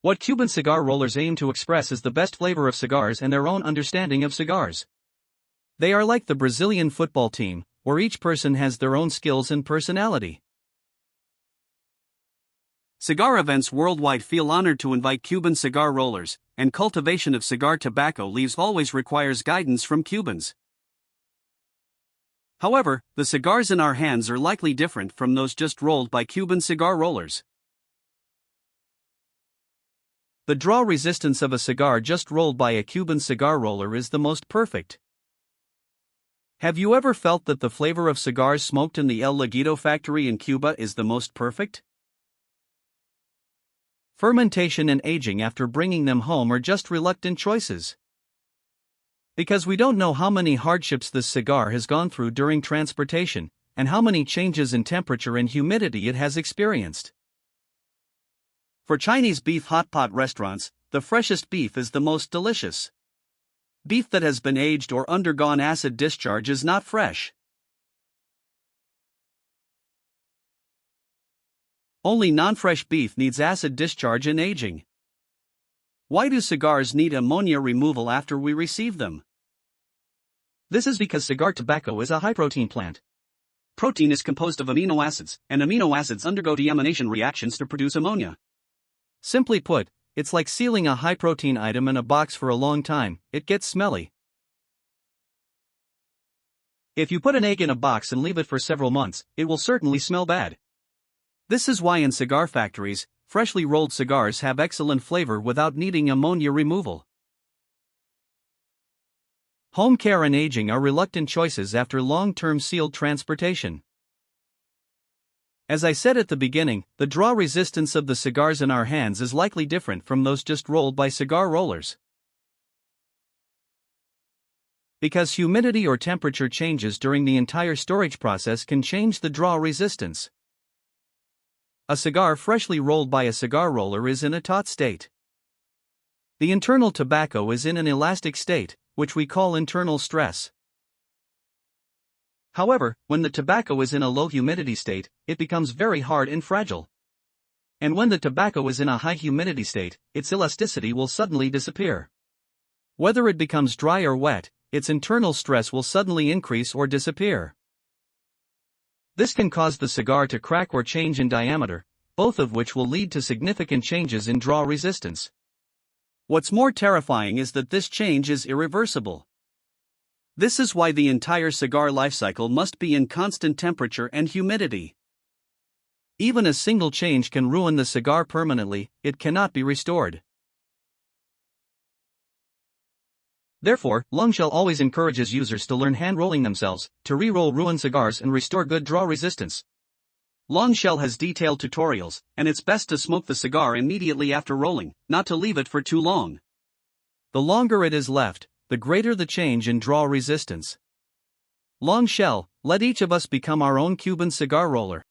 What Cuban cigar rollers aim to express is the best flavor of cigars and their own understanding of cigars. They are like the Brazilian football team, where each person has their own skills and personality. Cigar events worldwide feel honored to invite Cuban cigar rollers, and cultivation of cigar tobacco leaves always requires guidance from Cubans. However, the cigars in our hands are likely different from those just rolled by Cuban cigar rollers. The draw resistance of a cigar just rolled by a Cuban cigar roller is the most perfect. Have you ever felt that the flavor of cigars smoked in the El Laguito factory in Cuba is the most perfect? Fermentation and aging after bringing them home are just reluctant choices. Because we don't know how many hardships this cigar has gone through during transportation, and how many changes in temperature and humidity it has experienced. For Chinese beef hot pot restaurants, the freshest beef is the most delicious. Beef that has been aged or undergone acid discharge is not fresh. Only non-fresh beef needs acid discharge and aging. Why do cigars need ammonia removal after we receive them? This is because cigar tobacco is a high-protein plant. Protein is composed of amino acids, and amino acids undergo deamination reactions to produce ammonia. Simply put, it's like sealing a high-protein item in a box for a long time, it gets smelly. If you put an egg in a box and leave it for several months, it will certainly smell bad. This is why in cigar factories, freshly rolled cigars have excellent flavor without needing ammonia removal. Home care and aging are reluctant choices after long-term sealed transportation. As I said at the beginning, the draw resistance of the cigars in our hands is likely different from those just rolled by cigar rollers. Because humidity or temperature changes during the entire storage process can change the draw resistance. A cigar freshly rolled by a cigar roller is in a taut state. The internal tobacco is in an elastic state, which we call internal stress. However, when the tobacco is in a low humidity state, it becomes very hard and fragile. And when the tobacco is in a high humidity state, its elasticity will suddenly disappear. Whether it becomes dry or wet, its internal stress will suddenly increase or disappear. This can cause the cigar to crack or change in diameter, both of which will lead to significant changes in draw resistance. What's more terrifying is that this change is irreversible. This is why the entire cigar life cycle must be in constant temperature and humidity. Even a single change can ruin the cigar permanently, it cannot be restored. Therefore, Long Shell always encourages users to learn hand-rolling themselves, to re-roll ruined cigars and restore good draw resistance. Long Shell has detailed tutorials, and it's best to smoke the cigar immediately after rolling, not to leave it for too long. The longer it is left, the greater the change in draw resistance. Long Shell, let each of us become our own Cuban cigar roller.